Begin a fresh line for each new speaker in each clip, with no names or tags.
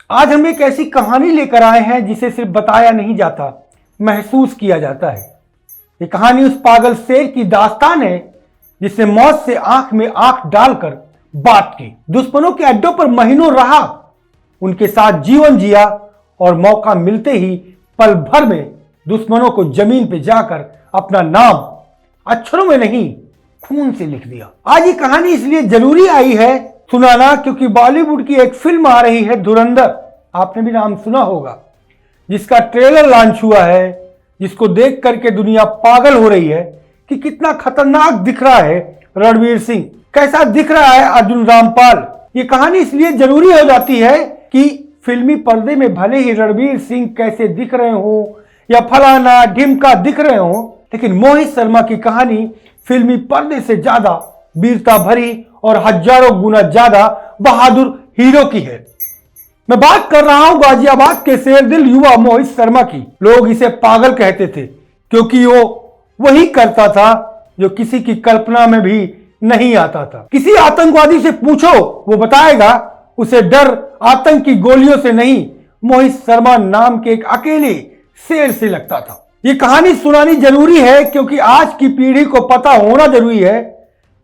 आज हम एक ऐसी कहानी लेकर आए हैं जिसे सिर्फ बताया नहीं जाता, महसूस किया जाता है। ये कहानी उस पागल शेर की दास्तान है जिसने मौत से आंख में आंख डालकर बात की, दुश्मनों के अड्डों पर महीनों रहा, उनके साथ जीवन जिया और मौका मिलते ही पल भर में दुश्मनों को जमीन पे जाकर अपना नाम अक्षरों में नहीं खून से लिख दिया। आज ये कहानी इसलिए जरूरी आई है सुनाना क्योंकि बॉलीवुड की एक फिल्म आ रही है धुरंधर, आपने भी नाम सुना होगा, जिसका ट्रेलर लॉन्च हुआ है, जिसको देख करके दुनिया पागल हो रही है कि कितना खतरनाक दिख रहा है रणवीर सिंह, कैसा दिख रहा है अर्जुन रामपाल। ये कहानी इसलिए जरूरी हो जाती है कि फिल्मी पर्दे में भले ही रणवीर सिंह कैसे दिख रहे हो या फलाना ढिमका दिख रहे हो, लेकिन मोहित शर्मा की कहानी फिल्मी पर्दे से ज्यादा वीरता भरी और हजारों गुना ज्यादा बहादुर हीरो की है। मैं बात कर रहा हूं गाजियाबाद के शेरदिल युवा मोहित शर्मा की। लोग इसे पागल कहते थे क्योंकि वो वही करता था जो किसी की कल्पना में भी नहीं आता था। किसी आतंकवादी से पूछो, वो बताएगा उसे डर आतंक की गोलियों से नहीं, मोहित शर्मा नाम के एक अकेले शेर से लगता था। ये कहानी सुनानी जरूरी है क्योंकि आज की पीढ़ी को पता होना जरूरी है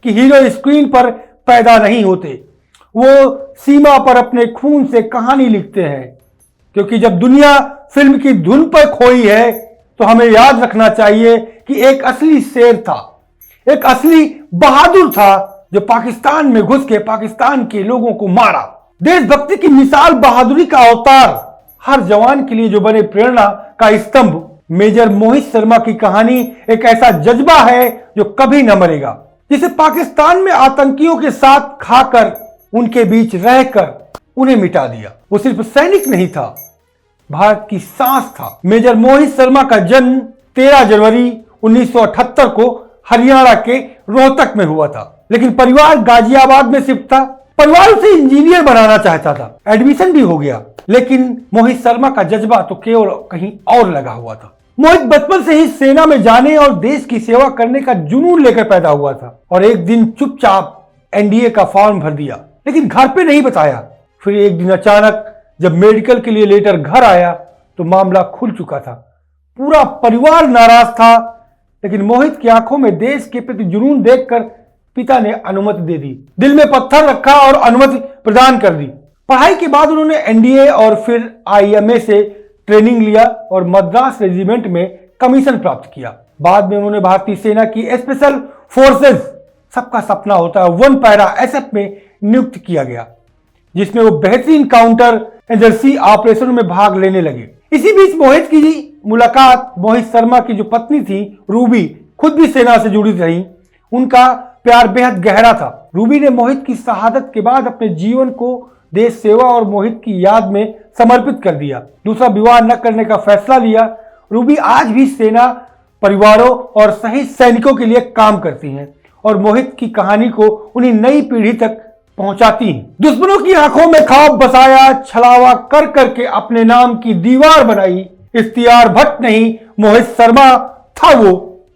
कि हीरो स्क्रीन पर पैदा नहीं होते, वो सीमा पर अपने खून से कहानी लिखते हैं। क्योंकि जब दुनिया फिल्म की धुन पर खोई है तो हमें याद रखना चाहिए कि एक असली शेर था, एक असली बहादुर था जो पाकिस्तान में घुस के पाकिस्तान के लोगों को मारा। देशभक्ति की मिसाल, बहादुरी का अवतार, हर जवान के लिए जो बने प्रेरणा का स्तंभ। मेजर मोहित शर्मा की कहानी एक ऐसा जज्बा है जो कभी न मरेगा, जिसे पाकिस्तान में आतंकियों के साथ खाकर उनके बीच रहकर उन्हें मिटा दिया। वो सिर्फ सैनिक नहीं था, भारत की सांस था। मेजर मोहित शर्मा का जन्म 13 जनवरी 1978 को हरियाणा के रोहतक में हुआ था, लेकिन परिवार गाजियाबाद में शिफ्ट था। परिवार उसे इंजीनियर बनाना चाहता था, एडमिशन भी हो गया, लेकिन मोहित शर्मा का जज्बा तो केवल कहीं और लगा हुआ था। मोहित बचपन से ही सेना में जाने और देश की सेवा करने का जुनून लेकर पैदा हुआ था और एक दिन चुपचाप एनडीए का फॉर्म भर दिया, लेकिन घर पे नहीं बताया। फिर एक दिन अचानक जब मेडिकल के लिए लेटर घर आया तो मामला खुल चुका था। पूरा परिवार नाराज था, लेकिन मोहित की आंखों में देश के प्रति जुनून देखकर पिता ने अनुमति दे दी। दिल में पत्थर रखा और अनुमति प्रदान कर दी। पढ़ाई के बाद उन्होंने एनडीए और फिर आईएमए से ट्रेनिंग लिया और मद्रास रेजिमेंट में कमीशन प्राप्त किया। बाद में उन्होंने भारतीय सेना की स्पेशल फोर्सेस, सबका सपना होता है, 1 पैरा एसएफ में नियुक्त किया गया, जिसमें वो बेहतरीन काउंटर इंजर्सी ऑपरेशन में भाग लेने लगे। इसी बीच मोहित की मुलाकात मोहित शर्मा की जो पत्नी थी रूबी, खुद भी सेना से जुड़ी रही, उनका प्यार बेहद गहरा था। रूबी ने मोहित की शहादत के बाद अपने जीवन को देश सेवा और मोहित की याद में समर्पित कर दिया। दूसरा विवाह न करने का फैसला लिया। रूबी आज भी सेना परिवारों और शहीद सैनिकों के लिए काम करती हैं और मोहित की कहानी को उन्हीं नई पीढ़ी तक पहुंचाती हैं। दुश्मनों की आंखों में ख्वाब बसाया, छलावा कर करके अपने नाम की दीवार बनाई। इख्तियार भट्ट नहीं, मोहित शर्मा था वो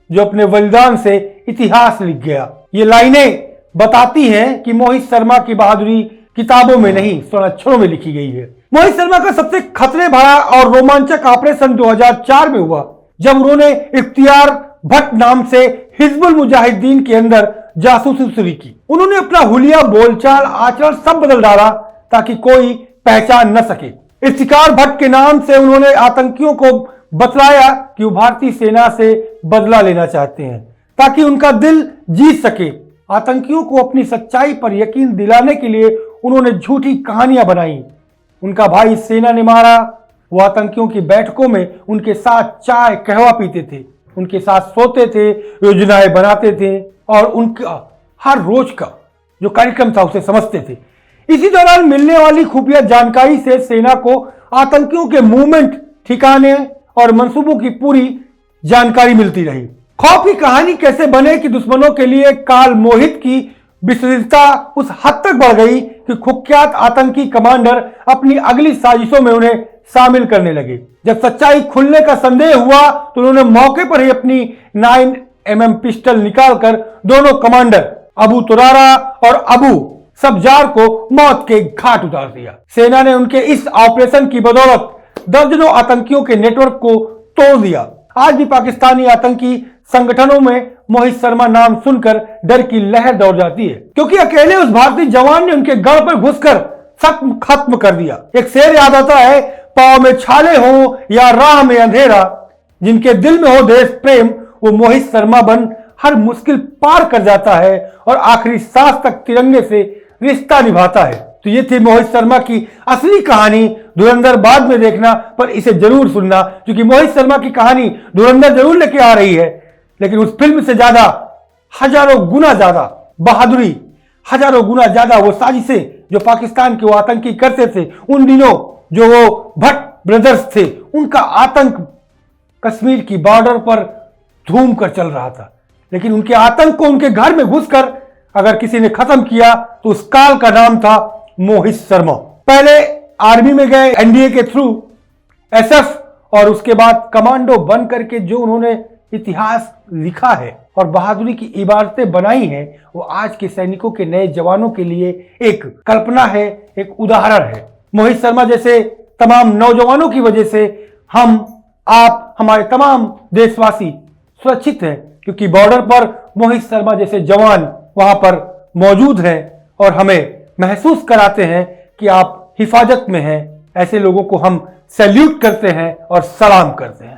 जो अपने बलिदान से इतिहास लिख गया। ये लाइनें बताती हैं कि मोहित शर्मा की बहादुरी किताबों में नहीं, स्वर्ण अक्षरों में लिखी गई है। मोहित शर्मा का सबसे खतरे भरा और रोमांचक ऑपरेशन 2004 में हुआ, जब उन्होंने इख्तियार भट्ट नाम से हिजबुल मुजाहिदीन के अंदर जासूसी शुरू की। उन्होंने अपना हुलिया, बोलचाल, आचरण सब बदल डाला ताकि कोई पहचान न सके। इख्तियार भट्ट के नाम से उन्होंने आतंकियों को बतलाया कि वो भारतीय सेना से बदला लेना चाहते हैं ताकि उनका दिल जीत सके। आतंकियों को अपनी सच्चाई पर यकीन दिलाने के लिए उन्होंने झूठी कहानियां बनाई। उनका भाई सेना ने मारा। वो आतंकियों की बैठकों में उनके साथ चाय कहवा पीते थे, उनके साथ सोते थे, योजनाएं बनाते थे और उनका हर रोज का जो कार्यक्रम था उसे समझते थे। इसी दौरान मिलने वाली खुफिया जानकारी से सेना को आतंकियों के मूवमेंट, ठिकाने और मंसूबों की पूरी जानकारी मिलती रही। खौफ की कहानी कैसे बने कि दुश्मनों के लिए काल मोहित की विश्वसनीयता उस हद तक बढ़ गई कि कुख्यात आतंकी कमांडर अपनी अगली साजिशों में उन्हें शामिल करने लगे। जब सच्चाई खुलने का संदेह हुआ तो उन्होंने मौके पर ही अपनी 9mm पिस्टल निकालकर दोनों कमांडर अबू तुरारा और अबू सब जार को मौत के घाट उतार दिया। सेना ने उनके इस ऑपरेशन की बदौलत दर्जनों आतंकियों के नेटवर्क को तोड़ दिया। आज भी पाकिस्तानी आतंकी संगठनों में मोहित शर्मा नाम सुनकर डर की लहर दौड़ जाती है, क्योंकि अकेले उस भारतीय जवान ने उनके गढ़ पर घुसकर सब खत्म कर दिया। एक शेर याद आता है, पांव में छाले हो या राह में अंधेरा, जिनके दिल में हो देश प्रेम वो मोहित शर्मा बन हर मुश्किल पार कर जाता है और आखिरी सांस तक तिरंगे से रिश्ता निभाता है। तो ये थी मोहित शर्मा की असली कहानी। धुरंधर बाद में देखना, पर इसे जरूर सुनना, क्योंकि मोहित शर्मा की कहानी धुरंधर जरूर लेके आ रही है, लेकिन उस फिल्म से ज्यादा हजारों गुना ज्यादा बहादुरी, हजारों गुना ज्यादा वो साजिशें जो पाकिस्तान के वो आतंकी करते थे उन दिनों, जो वो भट्ट ब्रदर्स थे, उनका आतंक कश्मीर की बॉर्डर पर धूम कर चल रहा था। लेकिन उनके आतंक को उनके घर में घुसकर अगर किसी ने खत्म किया तो उस काल का नाम था मोहित शर्मा। पहले आर्मी में गए एनडीए के थ्रू, एसएफ, और उसके बाद कमांडो बन करके जो उन्होंने इतिहास लिखा है और बहादुरी की इबारतें बनाई हैं, वो आज के सैनिकों के नए जवानों के लिए एक कल्पना है, एक उदाहरण है। मोहित शर्मा जैसे तमाम नौजवानों की वजह से हम, आप, हमारे तमाम देशवासी सुरक्षित हैं, क्योंकि बॉर्डर पर मोहित शर्मा जैसे जवान वहां पर मौजूद हैं और हमें महसूस कराते हैं कि आप हिफाजत में हैं। ऐसे लोगों को हम सैल्यूट करते हैं और सलाम करते हैं।